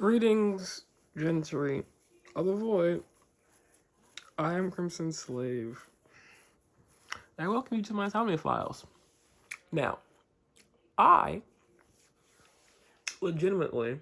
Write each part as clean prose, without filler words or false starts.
Greetings, gentry of the void. I am CrimsonSlave, and I welcome you to my Insomnia files. Now, I legitimately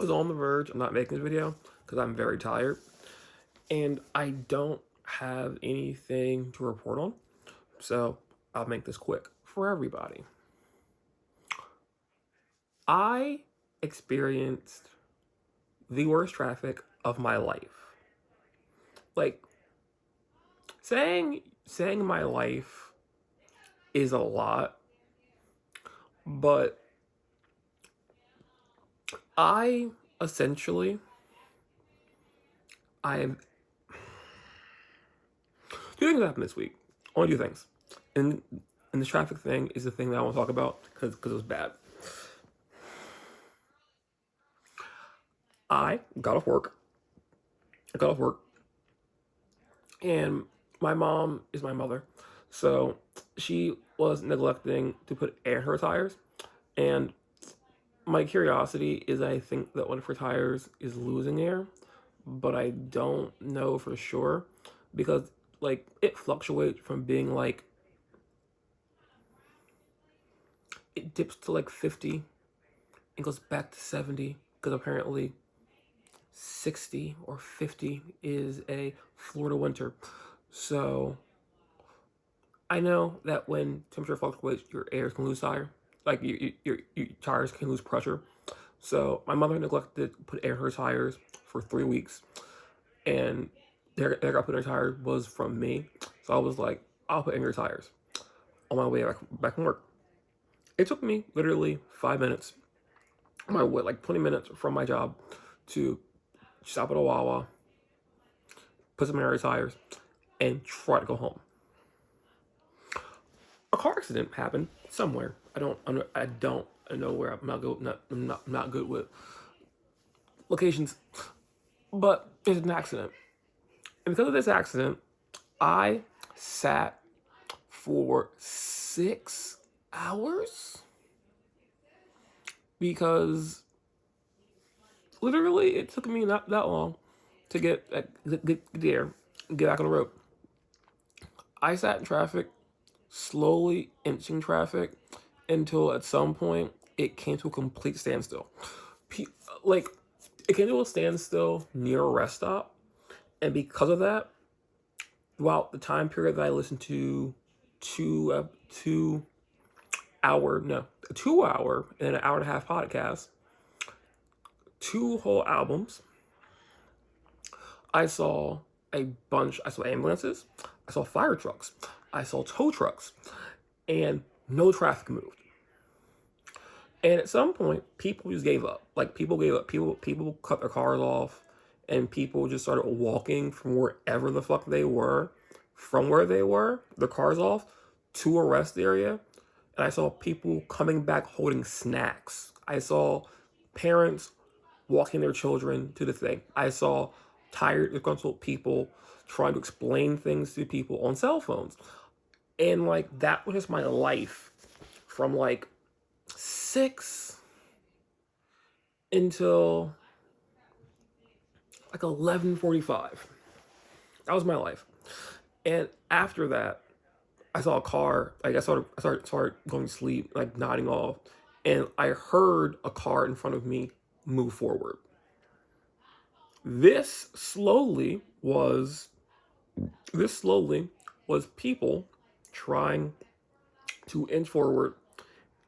was on the verge of not making this video because I'm very tired, and I don't have anything to report on, so I'll make this quick for everybody. I experienced the worst traffic of my life. Like, saying my life is a lot, but I essentially, I have two things happened this week. Only two things, and the traffic thing is the thing that I want to talk about because it was bad. I got off work. And my mom is my mother, so she was neglecting to put air in her tires, and my curiosity is I think that one of her tires is losing air, but I don't know for sure because like it fluctuates from being like it dips to like 50 and goes back to 70 because apparently 60 or 50 is a Florida winter. So I know that when temperature fluctuates, your air can lose tire, like your tires can lose pressure. So my mother neglected to put air in her tires for 3 weeks, and the air I put in her tires was from me. So I was like, I'll put in your tires on my way back from work. It took me literally 5 minutes, my way, like 20 minutes from my job to stop at a Wawa, put some air in her tires, and try to go home. A car accident happened somewhere. I don't know where. I'm not good with locations, but it's an accident. And because of this accident, I sat for 6 hours because literally it took me not that long to get there, get back on the road. I sat in traffic, slowly inching traffic until at some point it came to a complete standstill. Like, it came to a standstill near a rest stop, and because of that, throughout the time period that I listened to a 2 hour and an hour and a half podcast, 2 whole albums, I saw ambulances, I saw fire trucks, I saw tow trucks, and no traffic moved. And at some point, people just gave up. Like, people gave up. People cut their cars off, and people just started walking from wherever the fuck they were, from where they were, their cars off, to a rest area. And I saw people coming back holding snacks. I saw parents walking their children to the thing. I saw tired, disgruntled people trying to explain things to people on cell phones. And, like, that was just my life from, like, 6 until like 11:45. That was my life. And after that, I saw a car. Like, I started going to sleep, like nodding off, and I heard a car in front of me move forward. This slowly was people trying to inch forward,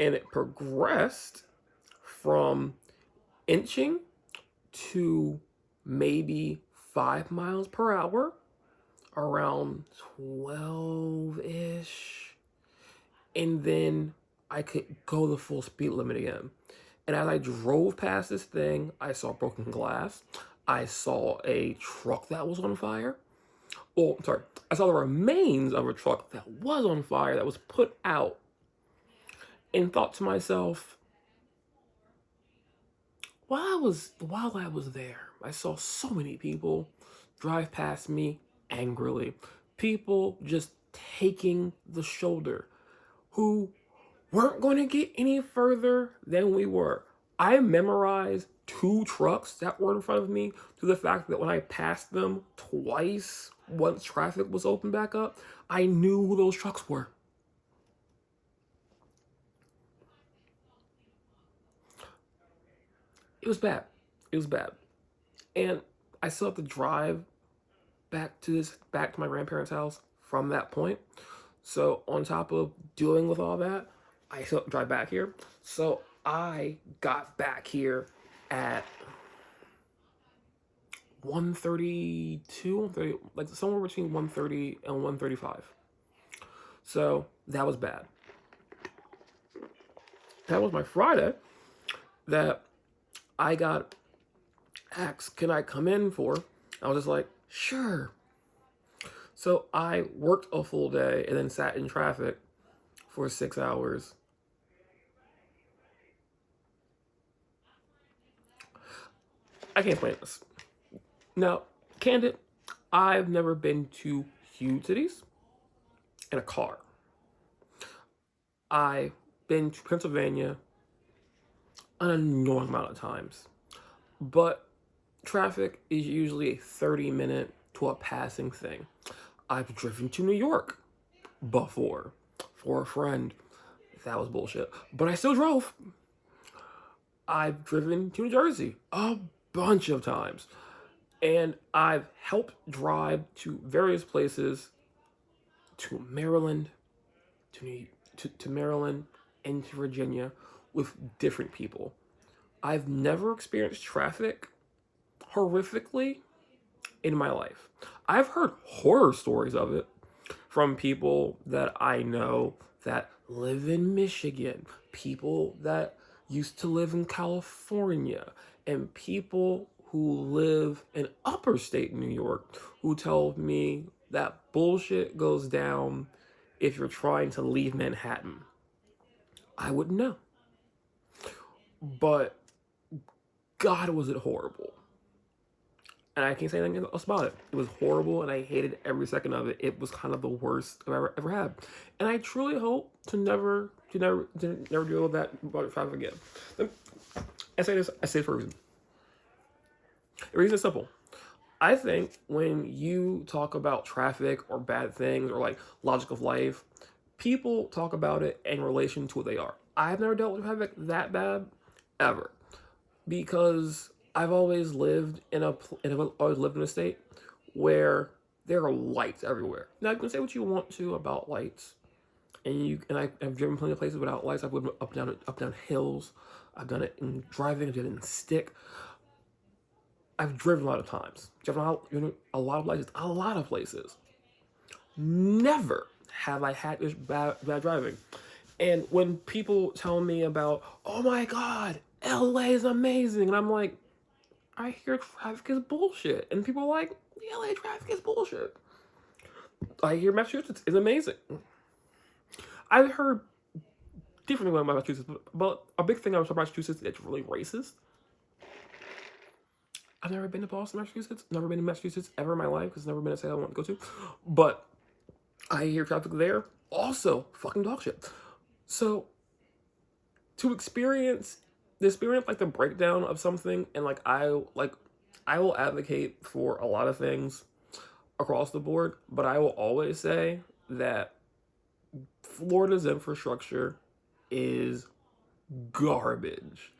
and it progressed from inching to maybe 5 miles per hour, around 12-ish, and then I could go the full speed limit again. And as I drove past this thing, I saw broken glass. I saw a truck that was on fire. I saw the remains of a truck that was on fire, that was put out, and thought to myself, while I was there, I saw so many people drive past me angrily. People just taking the shoulder, who weren't going to get any further than we were. I memorized 2 trucks that were in front of me to the fact that when I passed them twice, once traffic was open back up, I knew who those trucks were. It was bad. It was bad. And I still have to drive back to my grandparents' house from that point. So on top of dealing with all that, I still have to drive back here. So I got back here at 1:32, 1:30, like somewhere between 1:30 and 1:35. So that was bad. That was my Friday that I got asked, can I come in for? I was just like, sure. So I worked a full day and then sat in traffic for 6 hours. I can't explain this. Now, candid, I've never been to huge cities in a car. I've been to Pennsylvania an enormous amount of times, but traffic is usually a 30-minute to a passing thing. I've driven to New York before for a friend. That was bullshit, but I still drove. I've driven to New Jersey a bunch of times, and I've helped drive to various places, to Maryland, to Maryland, and to Virginia with different people. I've never experienced traffic horrifically in my life. I've heard horror stories of it from people that I know that live in Michigan, people that used to live in California, and people who live in upper state New York who tell me that bullshit goes down if you're trying to leave Manhattan. I wouldn't know. But God, was it horrible. And I can't say anything else about it. It was horrible, and I hated every second of it. It was kind of the worst I've ever had. And I truly hope to never deal with that about traffic again. I say this for a reason. The reason is simple. I think when you talk about traffic or bad things or like logic of life, people talk about it in relation to what they are. I've never dealt with traffic that bad ever because I've always lived in a state where there are lights everywhere. Now you can say what you want to about lights, I've driven plenty of places without lights. I've lived up down hills. I've done it in driving. I've done it in stick. I've driven a lot of times. Driven a lot of places. A lot of places. Never have I had this bad driving. And when people tell me about, oh my God, LA is amazing, and I'm like, I hear traffic is bullshit. And people are like, LA traffic is bullshit. I hear Massachusetts is amazing. I've heard different things about Massachusetts, but a big thing about Massachusetts that's really racist. I've never been to Boston, Massachusetts. Never been to Massachusetts ever in my life because it's never been a state I want to go to. But I hear traffic there also fucking dog shit. So to experience like the breakdown of something, and I will advocate for a lot of things across the board, but I will always say that Florida's infrastructure is garbage.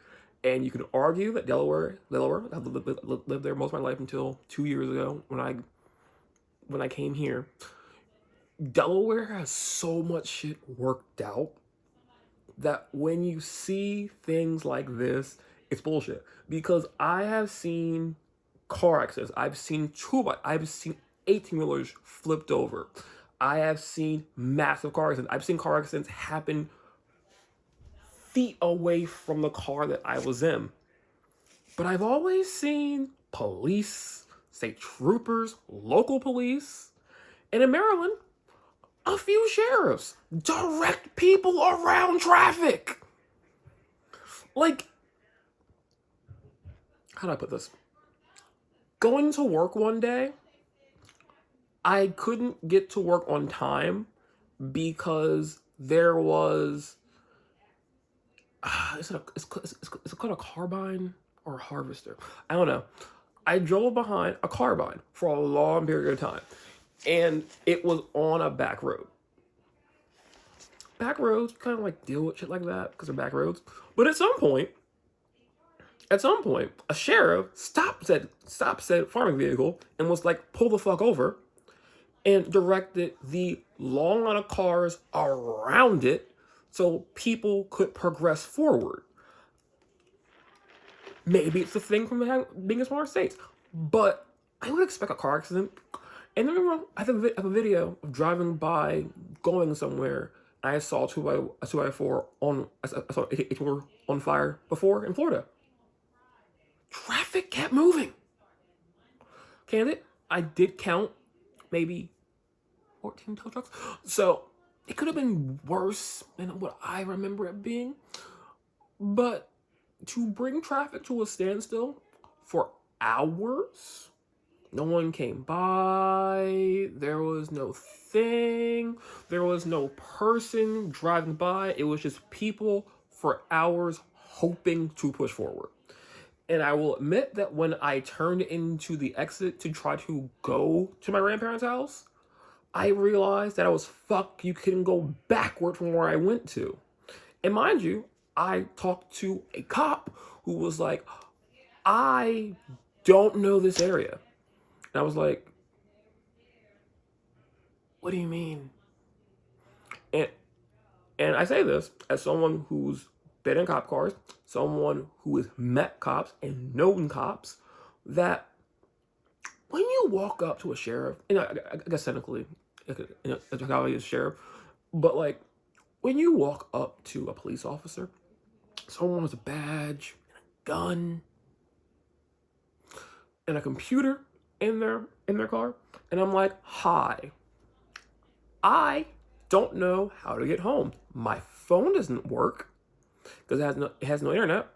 And you can argue that Delaware, I've lived there most of my life until 2 years ago when I came here. Delaware has so much shit worked out that when you see things like this, it's bullshit. Because I have seen car accidents. I've seen 18-wheelers flipped over. I have seen massive car accidents. I've seen car accidents happen feet away from the car that I was in. But I've always seen police, state troopers, local police, and in Maryland, a few sheriffs direct people around traffic. Like, how do I put this? Going to work one day, I couldn't get to work on time because there was Is it called a carbine or a harvester? I don't know. I drove behind a carbine for a long period of time, and it was on a back road. Back roads kind of like deal with shit like that because they're back roads. But at some point, a sheriff stopped said farming vehicle and was like, pull the fuck over, and directed the long line of cars around it so people could progress forward. Maybe it's a thing from being in smaller states, but I would expect a car accident. And then remember, I have a video of driving by, going somewhere, and I saw a 2x4 on, I saw a 2x4 on fire before in Florida. Traffic kept moving. Candid, I did count maybe 14 tow trucks. So it could have been worse than what I remember it being. But to bring traffic to a standstill for hours, no one came by, there was no thing, there was no person driving by, it was just people for hours hoping to push forward. And I will admit that when I turned into the exit to try to go to my grandparents' house, I realized that I was fucked. You couldn't go backward from where I went to. And mind you, I talked to a cop who was like, I don't know this area. And I was like, what do you mean? And I say this as someone who's been in cop cars, someone who has met cops and known cops, that when you walk up to a sheriff, and I guess technically, a colleague is sheriff, but like when you walk up to a police officer, someone with a badge, and a gun, and a computer in their car, and I'm like, hi, I don't know how to get home. My phone doesn't work because it has no internet.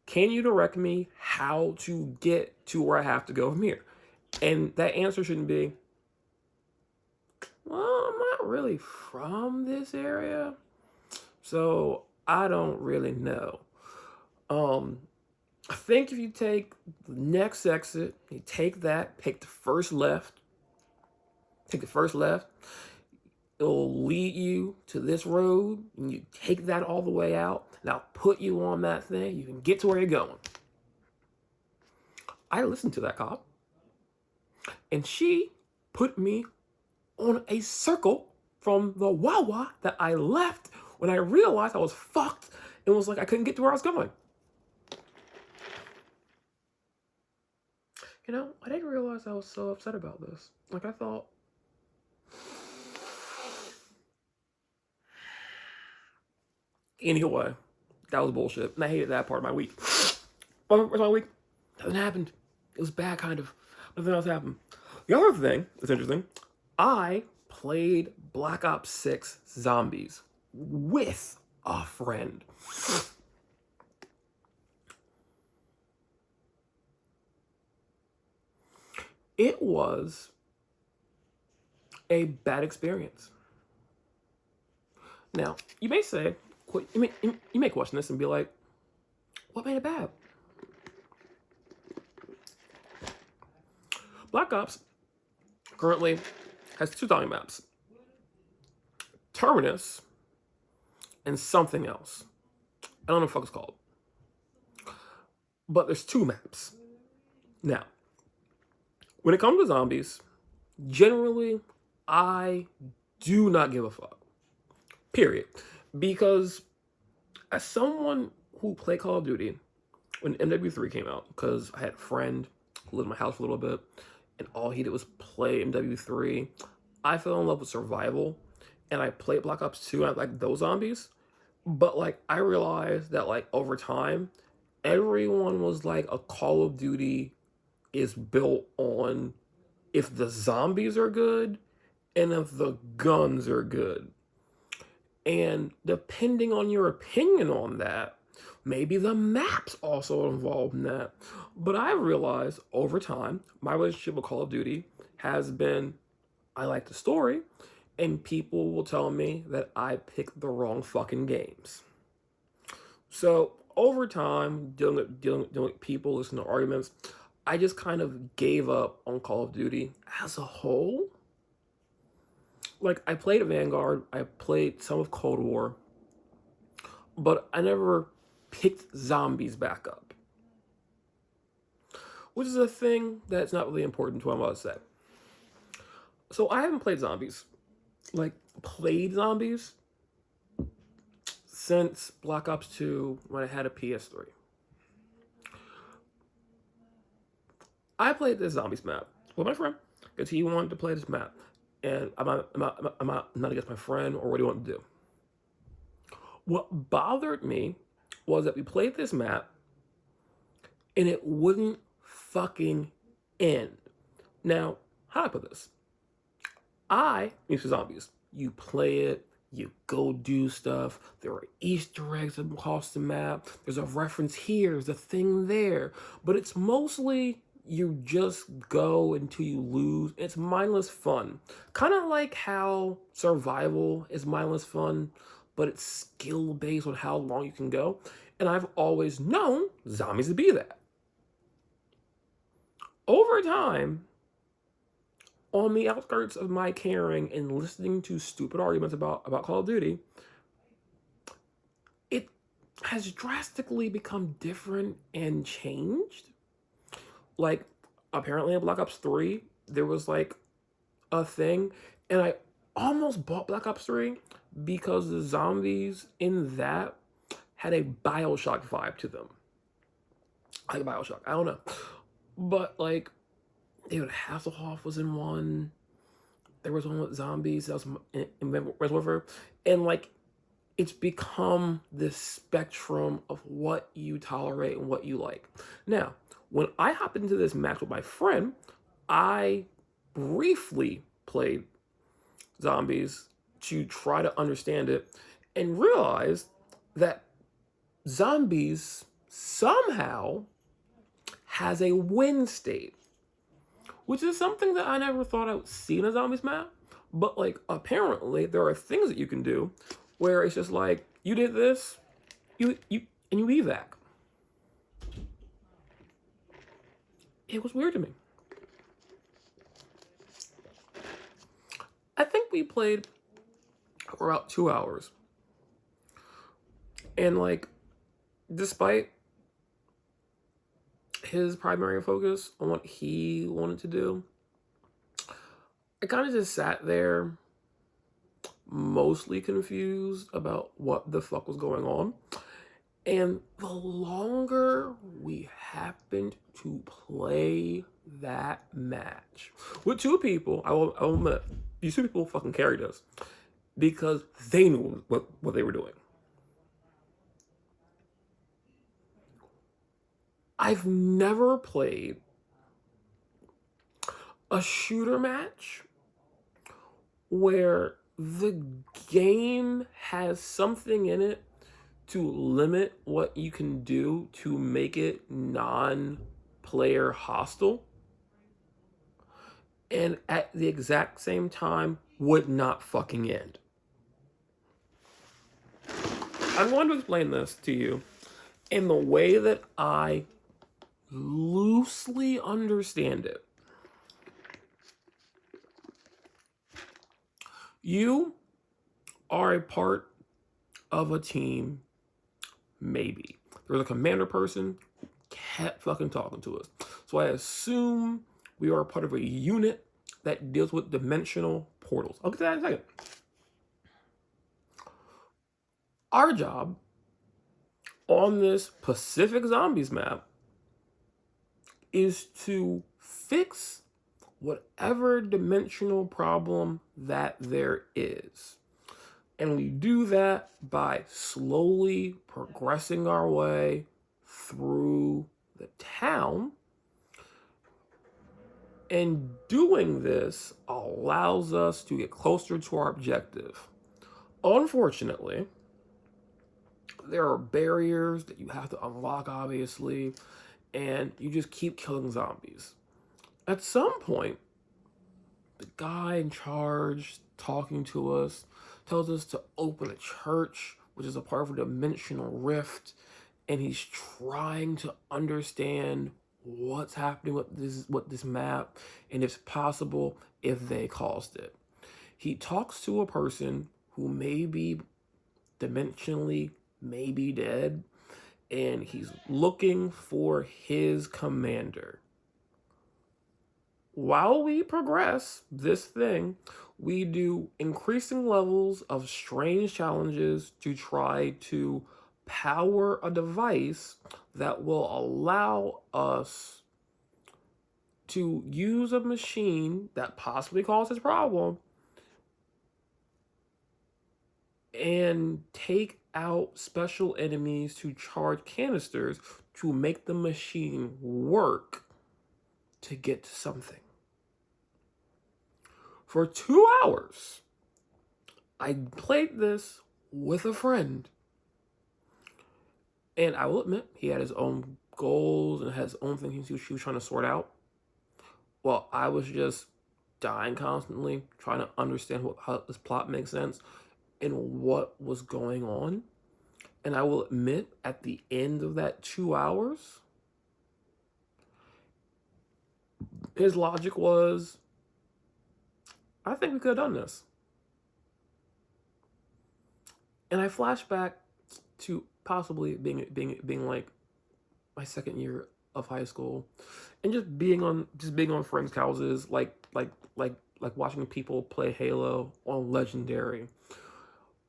Can you direct me how to get to where I have to go from here? And that answer shouldn't be, well, I'm not really from this area, so I don't really know. I think if you take the next exit, you take the first left, it'll lead you to this road, and you take that all the way out, and I'll put you on that thing, you can get to where you're going. I listened to that cop, and she put me on a circle from the Wawa that I left when I realized I was fucked and was like, I couldn't get to where I was going. You know, I didn't realize I was so upset about this. Like, I thought, anyway, that was bullshit. And I hated that part of my week. Where's my week? Nothing happened. It was bad, kind of. Nothing else happened. The other thing that's interesting, I played Black Ops 6 Zombies with a friend. It was a bad experience. Now, you may say, you may question this and be like, what made it bad? Black Ops currently has two zombie maps. Terminus and something else. I don't know what the fuck it's called. But there's two maps. Now, when it comes to zombies, generally, I do not give a fuck. Period. Because as someone who played Call of Duty when MW3 came out, because I had a friend who lived in my house for a little bit, and all he did was play MW3, I fell in love with survival, and I played Black Ops 2, and I liked those zombies. But like, I realized that like over time, everyone was like, a Call of Duty is built on if the zombies are good and if the guns are good. And depending on your opinion on that, maybe the map's also involved in that. But I realized over time, my relationship with Call of Duty has been, I like the story, and people will tell me that I picked the wrong fucking games. So over time, dealing with people, listening to arguments, I just kind of gave up on Call of Duty as a whole. Like I played Vanguard, I played some of Cold War, but I never picked zombies back up, which is a thing that's not really important to what I'm about to say. So I haven't played zombies, like played zombies, since Black Ops 2 when I had a PS3. I played this zombies map with my friend because he wanted to play this map, and I'm not against my friend or what he wanted to do. What bothered me was that we played this map and it wouldn't fucking end. Now, how do I put this? I used to zombies. You play it, you go do stuff. There are Easter eggs across the map. There's a reference here, there's a thing there. But it's mostly you just go until you lose. It's mindless fun. Kind of like how survival is mindless fun, but it's skill based on how long you can go. And I've always known zombies to be that. Over time, on the outskirts of my caring and listening to stupid arguments about Call of Duty, it has drastically become different and changed. Like, apparently in Black Ops 3, there was like a thing, and I almost bought Black Ops 3 because the zombies in that had a Bioshock vibe to them. Like Bioshock, I don't know. But like, David Hasselhoff was in one. There was one with zombies that was in Res River. And like, it's become this spectrum of what you tolerate and what you like. Now, when I hopped into this match with my friend, I briefly played zombies to try to understand it and realized that zombies somehow has a win state, which is something that I never thought I would see in a zombies map. But like, apparently there are things that you can do where it's just like, you did this, you and you evac. It was weird to me. I think we played for about 2 hours. And like, despite his primary focus on what he wanted to do, I kind of just sat there mostly confused about what the fuck was going on. And the longer we happened to play that match with two people, I will admit, these two people fucking carried us because they knew what they were doing. I've never played a shooter match where the game has something in it to limit what you can do to make it non-player hostile, and at the exact same time would not fucking end. I'm going to explain this to you in the way that I loosely understand it. You are a part of a team, maybe. There was a commander person who kept fucking talking to us. So I assume we are a part of a unit that deals with dimensional portals. I'll get to that in a second. Our job on this Pacific Zombies map is to fix whatever dimensional problem that there is. And we do that by slowly progressing our way through the town. And doing this allows us to get closer to our objective. Unfortunately, there are barriers that you have to unlock, obviously, and you just keep killing zombies. At some point, the guy in charge talking to us tells us to open a church which is a part of a dimensional rift, and he's trying to understand what's happening with this map, and if possible, if they caused it. He talks to a person who may be dimensionally maybe dead, and he's looking for his commander. While we progress this thing, we do increasing levels of strange challenges to try to power a device that will allow us to use a machine that possibly caused this problem and take out special enemies to charge canisters to make the machine work to get to something. For 2 hours, I played this with a friend. And I will admit, he had his own goals and had his own things he was trying to sort out. Well, I was just dying constantly, trying to understand how this plot makes sense and what was going on. And I will admit, at the end of that 2 hours, his logic was, I think we could have done this. And I flash back to possibly being like my second year of high school, and just being on friends' houses, like watching people play Halo on Legendary,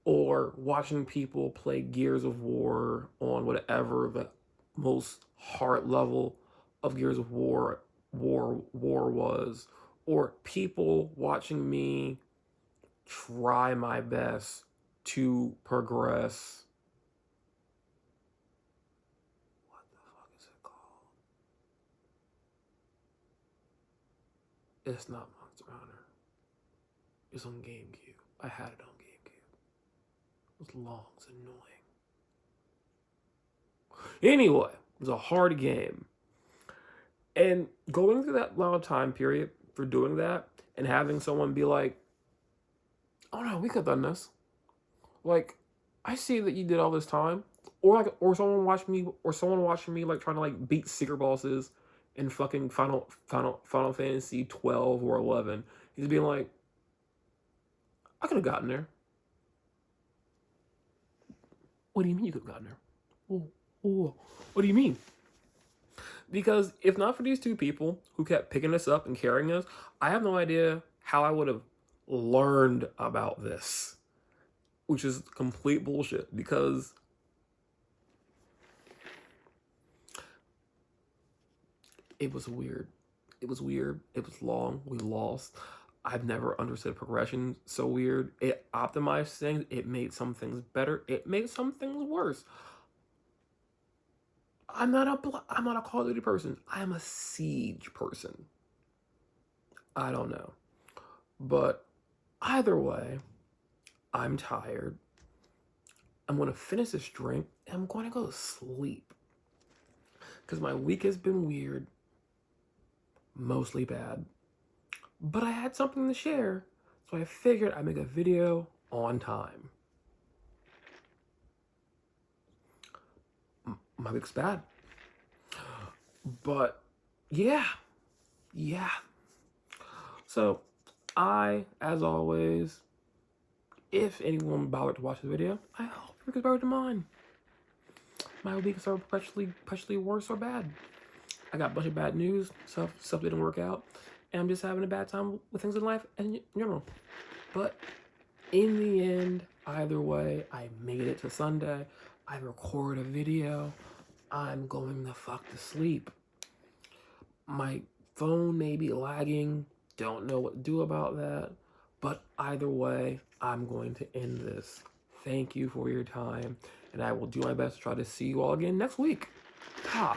or watching people play Gears of War on whatever the most hard level of Gears of War was, or people watching me try my best to progress. What the fuck is it called? It's not Monster Hunter. It's on GameCube. I had it on GameCube. It was long. It's annoying. Anyway, it was a hard game. And going through that long time period for doing that and having someone be like, oh no, we could have done this. Like, I see that you did all this time. Or someone watching me like trying to like beat secret bosses in fucking Final Fantasy 12 or 11. He's being like, I could have gotten there. What do you mean you could have gotten there? What do you mean? Because if not for these two people who kept picking us up and carrying us, I have no idea how I would have learned about this. Which is complete bullshit, because it was weird. It was long. We lost. I've never understood progression so weird. It optimized things. It made some things better. It made some things worse. I'm not a Call of Duty person. I am a Siege person. I don't know. But either way, I'm tired. I'm going to finish this drink and I'm going to go to sleep. Because my week has been weird. Mostly bad. But I had something to share, so I figured I'd make a video on time. My week's bad. But, yeah. So, as always, if anyone bothered to watch the video, I hope you could bear to mine. My weeks are perpetually worse or bad. I got a bunch of bad news, stuff didn't work out, and I'm just having a bad time with things in life and But in the end, either way, I made it to Sunday. I recorded a video. I'm going the fuck to sleep. My phone may be lagging. Don't know what to do about that. But either way, I'm going to end this. Thank you for your time, and I will do my best to try to see you all again next week. Ha!